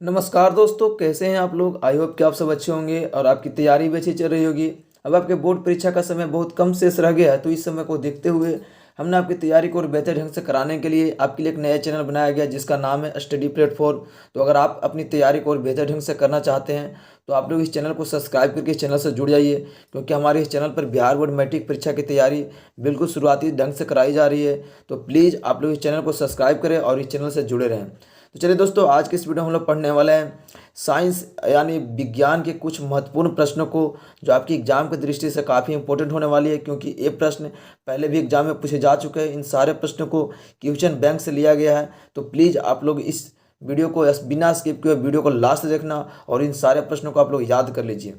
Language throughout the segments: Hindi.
नमस्कार दोस्तों, कैसे हैं आप लोग। आई होप कि आप सब अच्छे होंगे और आपकी तैयारी भी अच्छी चल रही होगी। अब आपके बोर्ड परीक्षा का समय बहुत कम शेष रह गया है, तो इस समय को देखते हुए हमने आपकी तैयारी को और बेहतर ढंग से कराने के लिए आपके लिए एक नया चैनल बनाया गया जिसका नाम है स्टडी प्लेटफॉर्म। तो अगर आप अपनी तैयारी को और बेहतर ढंग से करना चाहते हैं तो आप लोग इस चैनल को सब्सक्राइब करके इस चैनल से जुड़ जाइए, क्योंकि हमारे इस चैनल पर बिहार बोर्ड मैट्रिक परीक्षा की तैयारी बिल्कुल शुरुआती ढंग से कराई जा रही है। तो प्लीज़ आप लोग इस चैनल को सब्सक्राइब करें और इस चैनल से जुड़े रहें। तो चलिए दोस्तों, आज के इस वीडियो में हम लोग पढ़ने वाले हैं साइंस यानी विज्ञान के कुछ महत्वपूर्ण प्रश्नों को, जो आपकी एग्जाम की दृष्टि से काफ़ी इंपॉर्टेंट होने वाली है, क्योंकि ये प्रश्न पहले भी एग्जाम में पूछे जा चुके हैं। इन सारे प्रश्नों को क्वेश्चन बैंक से लिया गया है। तो प्लीज़ आप लोग इस वीडियो को बिना स्किप किए वीडियो को लास्ट तक देखना और इन सारे प्रश्नों को आप लोग याद कर लीजिए।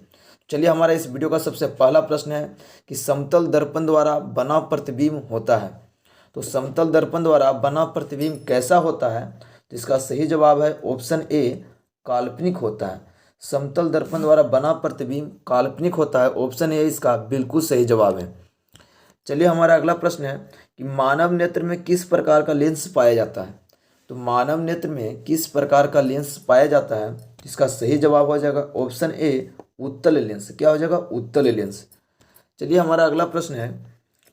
चलिए, हमारा इस वीडियो का सबसे पहला प्रश्न है कि समतल दर्पण द्वारा बना प्रतिबिंब होता है। तो समतल दर्पण द्वारा बना प्रतिबिंब कैसा होता है? तो इसका सही जवाब है ऑप्शन ए, काल्पनिक होता है। समतल दर्पण द्वारा बना प्रतिबिंब काल्पनिक होता है। ऑप्शन ए इसका बिल्कुल सही जवाब है। चलिए, हमारा अगला प्रश्न है कि मानव नेत्र में किस प्रकार का लेंस पाया जाता है। तो मानव नेत्र में किस प्रकार का लेंस पाया जाता है? इसका सही जवाब हो जाएगा ऑप्शन ए, उत्तल लेंस। क्या हो जाएगा? उत्तल लेंस। चलिए, हमारा अगला प्रश्न है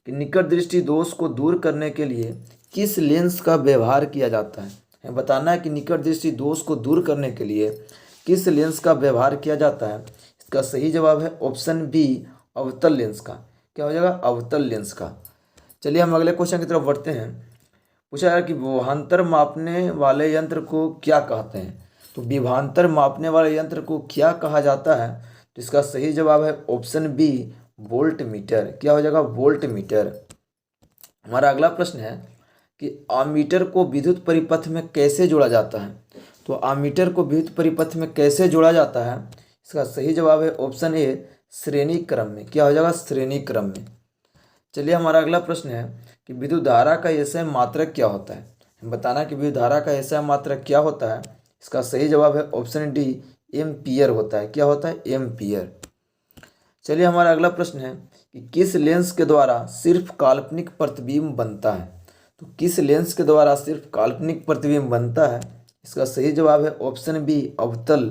कि निकट दृष्टि दोष को दूर करने के लिए किस लेंस का व्यवहार किया जाता है। हमें बताना है कि निकट दृष्टि दोष को दूर करने के लिए किस लेंस का व्यवहार किया जाता है। इसका सही जवाब है ऑप्शन बी, अवतल लेंस का। क्या हो जाएगा? अवतल लेंस का। चलिए, हम अगले क्वेश्चन की तरफ बढ़ते हैं। पूछा है कि विभवांतर मापने वाले यंत्र को क्या कहते हैं। तो विभवांतर मापने वाले यंत्र को क्या कहा जाता है? तो इसका सही जवाब है ऑप्शन बी, वोल्ट मीटर। क्या हो जाएगा? Volt meter. हमारा अगला प्रश्न है कि आमीटर को विद्युत परिपथ में कैसे जोड़ा जाता है। तो आमीटर को विद्युत परिपथ में कैसे जोड़ा जाता है? इसका सही जवाब है ऑप्शन ए, श्रेणी क्रम में। क्या हो जाएगा? श्रेणी क्रम में। चलिए, हमारा अगला प्रश्न है कि विद्युत धारा का एसआई मात्रक क्या होता है। हम बताना कि विद्युत धारा का एसआई मात्रक क्या होता है। इसका सही जवाब है ऑप्शन डी, एम्पियर होता है। क्या होता है? एम्पियर। चलिए, हमारा अगला प्रश्न है कि किस लेंस के द्वारा सिर्फ काल्पनिक प्रतिबिंब बनता है। तो किस लेंस के द्वारा सिर्फ काल्पनिक प्रतिबिंब बनता है? इसका सही जवाब है ऑप्शन बी, अवतल।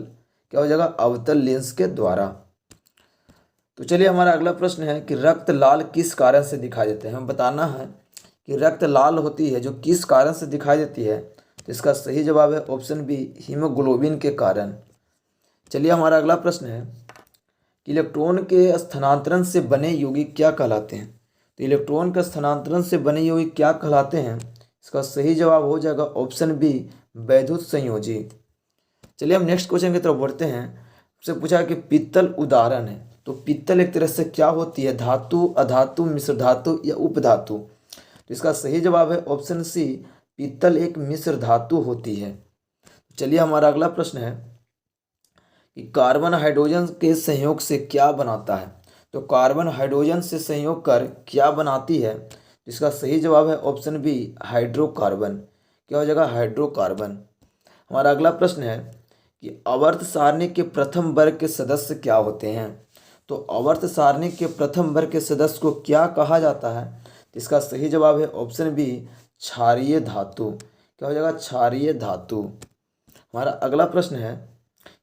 क्या हो जाएगा? अवतल लेंस के द्वारा। तो चलिए, हमारा अगला प्रश्न है कि रक्त लाल किस कारण से दिखाई देते हैं। हमें बताना है कि रक्त लाल होती है जो किस कारण से दिखाई देती है। तो इसका सही जवाब है ऑप्शन बी, हीमोग्लोबिन के कारण। चलिए, हमारा अगला प्रश्न है कि इलेक्ट्रॉन के स्थानांतरण से बने यौगिक क्या कहलाते हैं। तो इलेक्ट्रॉन के स्थानांतरण से बने यौगिक क्या कहलाते हैं? इसका सही जवाब हो जाएगा ऑप्शन बी, वैद्युत संयोजी। चलिए, हम नेक्स्ट क्वेश्चन की तरफ बढ़ते हैं। उससे पूछा है कि पित्तल उदाहरण है। तो पित्तल एक तरह से क्या होती है? धातु, अधातु, मिश्र धातु या उपधातु। तो इसका सही जवाब है ऑप्शन सी, पित्तल एक मिश्र धातु होती है। चलिए, हमारा अगला प्रश्न है कि कार्बन हाइड्रोजन के संयोग से क्या बनाता है। तो कार्बन हाइड्रोजन से संयोग कर क्या बनाती है? इसका सही जवाब है ऑप्शन बी, हाइड्रोकार्बन। क्या हो जाएगा? हाइड्रोकार्बन। हमारा अगला प्रश्न है कि आवर्त सारणी के प्रथम वर्ग के सदस्य क्या होते हैं। तो आवर्त सारणी के प्रथम वर्ग के सदस्य को क्या कहा जाता है? इसका सही जवाब है ऑप्शन बी, क्षारीय धातु। क्या हो जाएगा? क्षारीय धातु। हमारा अगला प्रश्न है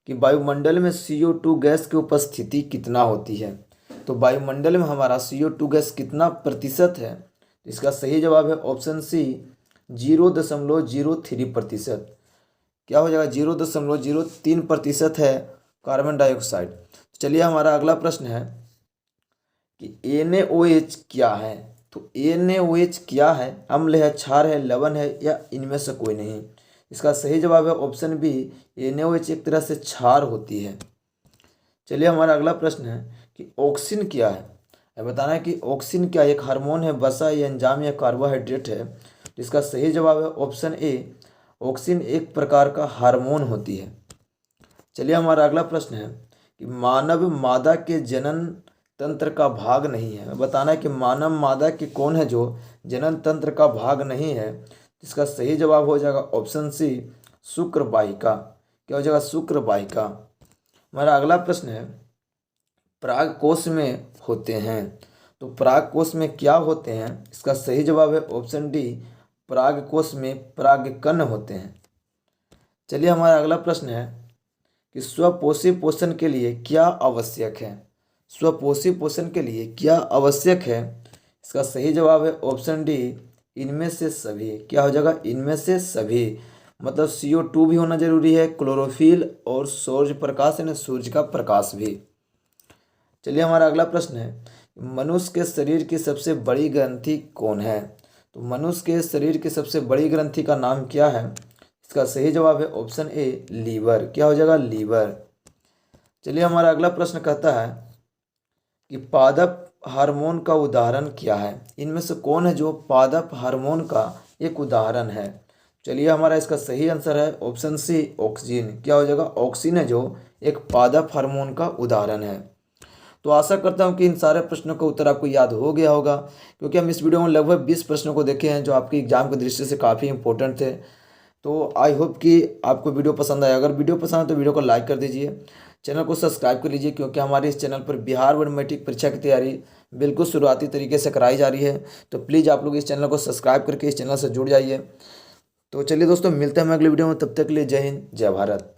कि वायुमंडल में CO2 गैस की उपस्थिति कितना होती है। तो वायुमंडल में हमारा CO2 गैस कितना प्रतिशत है? इसका सही जवाब है ऑप्शन सी, 0.03%। क्या हो जाएगा? 0.03% है कार्बन डाइऑक्साइड। चलिए, हमारा अगला प्रश्न है कि NaOH क्या है। तो NaOH क्या है? अम्ल है, क्षार है, लवण है या इनमें से कोई नहीं। इसका सही जवाब है ऑप्शन बी, NaOH एक तरह से क्षार होती है। चलिए, हमारा अगला प्रश्न है कि ऑक्सिन क्या है। बताना है कि ऑक्सिन क्या, एक हार्मोन है, वसा या एंजाइम या कार्बोहाइड्रेट है। तो इसका सही जवाब है ऑप्शन ए, ऑक्सिन एक प्रकार का हार्मोन होती है। चलिए, हमारा अगला प्रश्न है कि मानव मादा के जनन तंत्र का भाग नहीं है। बताना है कि मानव मादा के कौन है जो जनन तंत्र का भाग नहीं है। इसका सही जवाब हो जाएगा ऑप्शन सी, शुक्र वाहिका। क्या हो जाएगा? शुक्र वाहिका। हमारा अगला प्रश्न है पराग कोश में होते हैं। तो पराग कोश में क्या होते हैं? इसका सही जवाब है ऑप्शन डी, पराग कोश में परागकण होते हैं। चलिए, हमारा अगला प्रश्न है कि स्वपोषी पोषण के लिए क्या आवश्यक है। स्वपोषी पोषण के लिए क्या आवश्यक है? इसका सही जवाब है ऑप्शन डी, इनमें से सभी। क्या हो जाएगा? इनमें से सभी। मतलब CO2 भी होना जरूरी है, क्लोरोफिल और सूर्य प्रकाश यानी सूर्य का प्रकाश भी। चलिए हमारा अगला प्रश्न है, मनुष्य के शरीर की सबसे बड़ी ग्रंथि कौन है? तो मनुष्य के शरीर की सबसे बड़ी ग्रंथि का नाम क्या है? इसका सही जवाब है ऑप्शन ए, लीवर। क्या हो जाएगा? लीवर। चलिए हमारा अगला प्रश्न कहता है कि पादप हार्मोन का उदाहरण क्या है? इनमें से कौन है जो पादप हार्मोन का एक उदाहरण है? चलिए हमारा इसका सही आंसर है ऑप्शन सी, ऑक्सीन। क्या हो जाएगा? ऑक्सीन है जो एक पादप हार्मोन का उदाहरण है। तो आशा करता हूं कि इन सारे प्रश्नों का उत्तर आपको याद हो गया होगा, क्योंकि हम इस वीडियो में लगभग 20 प्रश्नों को देखे हैं जो आपके एग्जाम की दृष्टि से काफ़ी इंपॉर्टेंट थे। तो आई होप कि आपको वीडियो पसंद आया। अगर वीडियो पसंद आए तो वीडियो को लाइक कर दीजिए, चैनल को सब्सक्राइब कर लीजिए, क्योंकि हमारे इस चैनल पर बिहार बोर्ड मैट्रिक परीक्षा की तैयारी बिल्कुल शुरुआती तरीके से कराई जा रही है। तो प्लीज़ आप लोग इस चैनल को सब्सक्राइब करके इस चैनल से जुड़ जाइए। तो चलिए दोस्तों, मिलते हैं हम अगले वीडियो में। तब तक के लिए जय हिंद, जय भारत।